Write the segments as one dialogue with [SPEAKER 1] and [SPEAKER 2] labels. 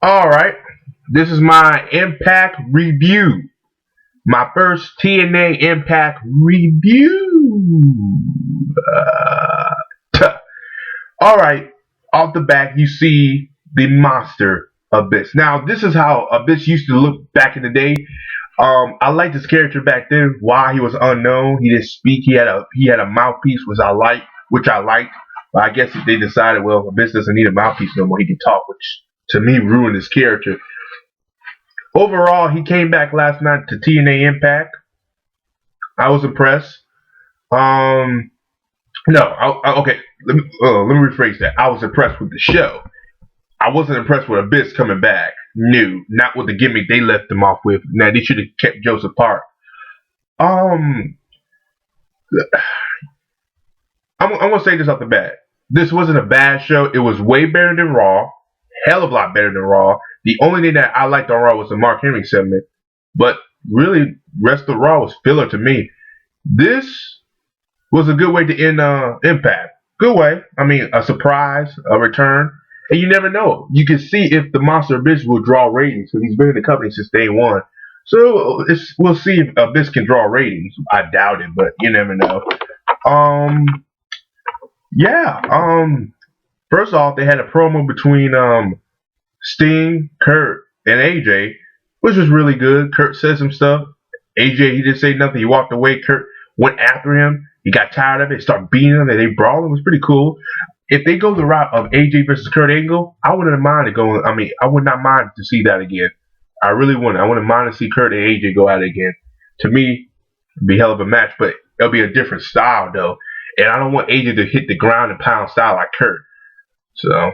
[SPEAKER 1] Alright, this is my Impact review. My first TNA Impact review. Alright, off the back, you see the monster Abyss. Now, this is how Abyss used to look back in the day. I liked his character back then. Why he was unknown, he didn't speak. He had a mouthpiece, which I liked. But I guess if they decided, well, Abyss doesn't need a mouthpiece no more, he can talk, which to me ruined his character. Overall, he came back last night to TNA Impact. I was impressed. No, okay. Let me rephrase that. I was impressed with the show. I wasn't impressed with Abyss coming back. No, not with the gimmick they left him off with. Now they should have kept Joseph Park. I'm gonna say this off the bat. This wasn't a bad show. It was way better than Raw. Hell of a lot better than Raw. The only thing that I liked on Raw was the Mark Henry segment. But really, rest of Raw was filler to me. This was a good way to end Impact. Good way. I mean, a surprise, a return. And you never know. You can see if the Monster Abyss will draw ratings because he's been in the company since day one. So we'll see if Abyss can draw ratings. I doubt it, but you never know. Yeah. First off, they had a promo between Sting, Kurt, and AJ, which was really good. Kurt said some stuff. AJ, he didn't say nothing. He walked away. Kurt went after him. He got tired of it. Started beating him. And they brawled. It was pretty cool. If they go the route of AJ versus Kurt Angle, I wouldn't mind it going. I mean, I would not mind to see that again. I really wouldn't. I wouldn't mind to see Kurt and AJ go at it again. To me, it'd be a hell of a match, but it'll be a different style though. And I don't want AJ to hit the ground and pound style like Kurt. So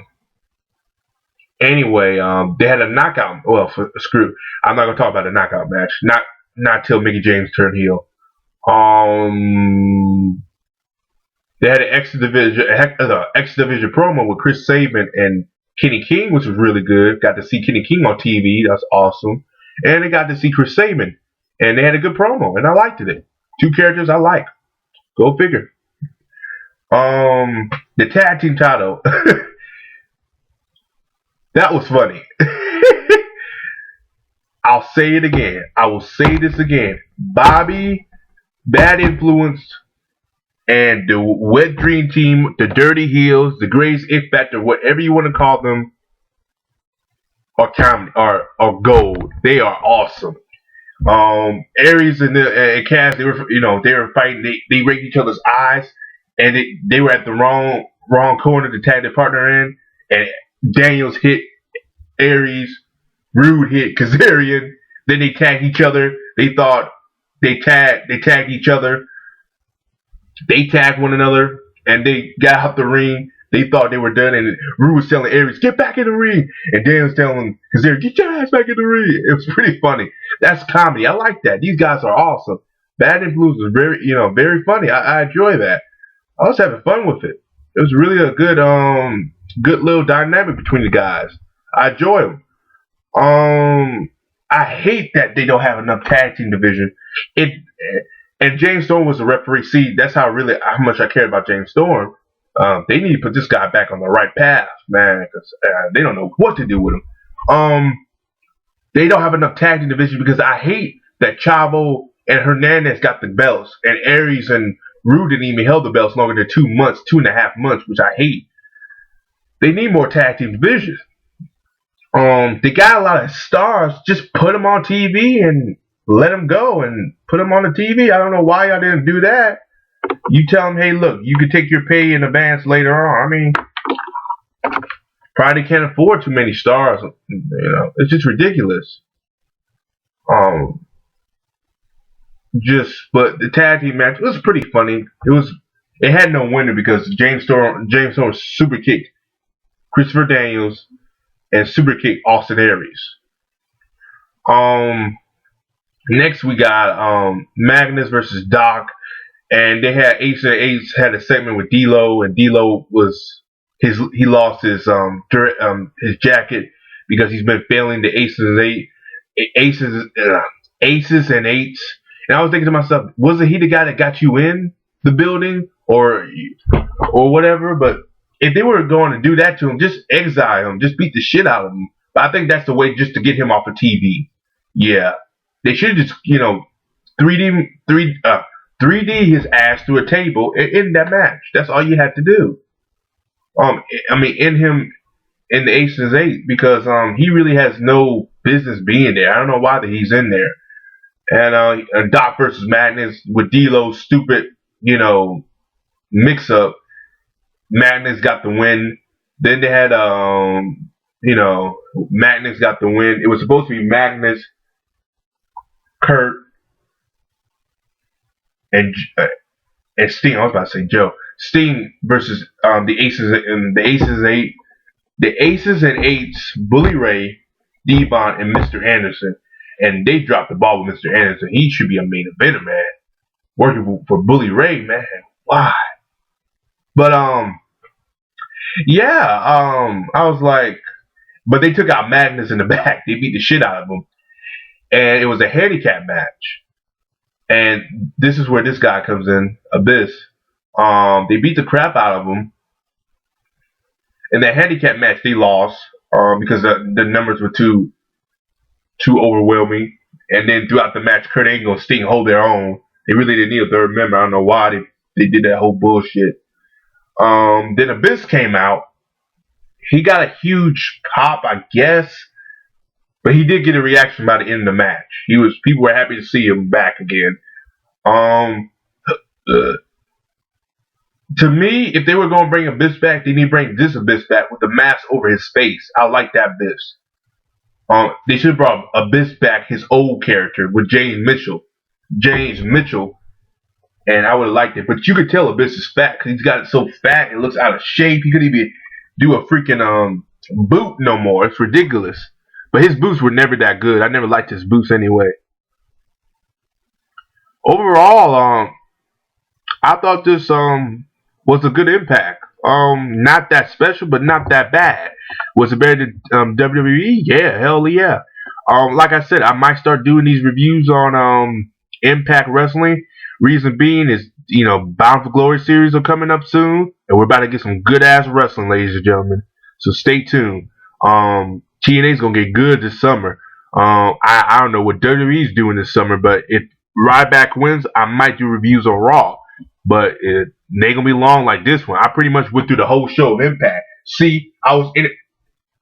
[SPEAKER 1] anyway, they had a knockout. Well, screw. I'm not gonna talk about the knockout match. Not till Mickey James turned heel. They had an X Division promo with Chris Sabin and Kenny King, which was really good. Got to see Kenny King on TV. That's awesome. And they got to see Chris Sabin, and they had a good promo, and I liked it. Two characters I like. Go figure. The tag team title. That was funny. I'll say it again. I will say this again. Bobby, Bad Influence, and the Wet Dream Team, the Dirty Heels, the Grace It Factor, whatever you want to call them, are comedy, are gold. They are awesome. Aries and Cass, they were fighting. They raked each other's eyes, and they were at the wrong corner to tag their partner in, and Daniels hit Aries, Rude hit Kazarian. Then they tagged each other. They thought they tagged each other. They tagged one another, and they got out the ring. They thought they were done, and Rude was telling Aries, "Get back in the ring," and Dan was telling Kazarian, "Get your ass back in the ring." It was pretty funny. That's comedy. I like that. These guys are awesome. Bad Influence was very funny. I enjoy that. I was having fun with it. It was really a good little dynamic between the guys. I enjoy them. I hate that they don't have enough tag team division. And James Storm was the referee. See, that's how much I care about James Storm. They need to put this guy back on the right path, man, because they don't know what to do with him. They don't have enough tag team division because I hate that Chavo and Hernandez got the belts, and Aries and Rude didn't even hold the belts longer than 2 months, 2.5 months, which I hate. They need more tag team division. They got a lot of stars. Just put them on TV and let them go and put them on the TV. I don't know why y'all didn't do that. You tell them, hey, look, you can take your pay in advance later on. I mean, probably can't afford too many stars. It's just ridiculous. But the tag team match was pretty funny. It had no winner because James Storm super kicked Christopher Daniels and super kicked Austin Aries. Next we got Magnus versus Doc, and they had Ace had a segment with D'Lo, and D'Lo he lost his jacket because he's been failing the aces and eights. And I was thinking to myself, wasn't he the guy that got you in the building or whatever? But if they were going to do that to him, just exile him, just beat the shit out of him. But I think that's the way just to get him off of TV. Yeah, they should just 3D 3D his ass through a table in that match. That's all you had to do. I mean, in him in the Aces 8 because he really has no business being there. I don't know why that he's in there. And Doc versus Madness with D'Lo's stupid, mix up. Madness got the win. Then they had Madness got the win. It was supposed to be Magnus, Kurt, and Sting. I was about to say Joe. Sting versus the Aces and the Aces 8. The Aces and Eights, Bully Ray, D-Von, and Mr. Anderson. And they dropped the ball with Mr. Anderson. He should be a main eventer, man. Working for Bully Ray, man. Why? But I was like, but they took out Magnus in the back. They beat the shit out of him. And it was a handicap match. And this is where this guy comes in, Abyss. They beat the crap out of him. In the handicap match, they lost because the numbers were too overwhelming. And then throughout the match, Kurt Angle and Sting hold their own. They really didn't need a third member. I don't know why they did that whole bullshit. Then Abyss came out. He got a huge pop, I guess, but he did get a reaction by the end of the match. People were happy to see him back again. To me, if they were going to bring Abyss back, they need to bring this Abyss back with the mask over his face. I like that Abyss. They should have brought Abyss back, his old character, with James Mitchell. And I would have liked it. But you could tell Abyss is fat because he's got it so fat it looks out of shape. He couldn't even do a freaking boot no more. It's ridiculous. But his boots were never that good. I never liked his boots anyway. Overall, I thought this was a good Impact. Not that special, but not that bad. Was it better than WWE? Yeah, hell yeah. Like I said, I might start doing these reviews on Impact Wrestling. Reason being is, Bound for Glory series are coming up soon, and we're about to get some good ass wrestling, ladies and gentlemen. So stay tuned. TNA's gonna get good this summer. I don't know what WWE's doing this summer, but if Ryback wins, I might do reviews on Raw. But it ain't gonna be long like this one. I pretty much went through the whole show of Impact. See, I was in it.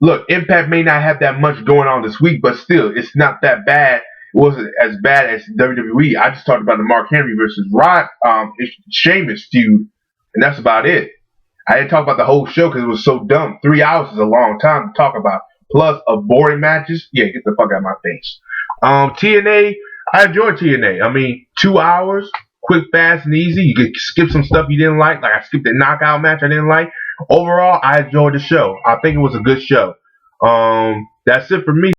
[SPEAKER 1] Look, Impact may not have that much going on this week, but still, it's not that bad. It wasn't as bad as WWE. I just talked about the Mark Henry versus Sheamus feud, and that's about it. I didn't talk about the whole show because it was so dumb. 3 hours is a long time to talk about. Plus, boring matches. Yeah, get the fuck out of my face. TNA, I enjoyed TNA. I mean, 2 hours, quick, fast, and easy. You could skip some stuff you didn't like. Like I skipped the knockout match I didn't like. Overall, I enjoyed the show. I think it was a good show. That's it for me.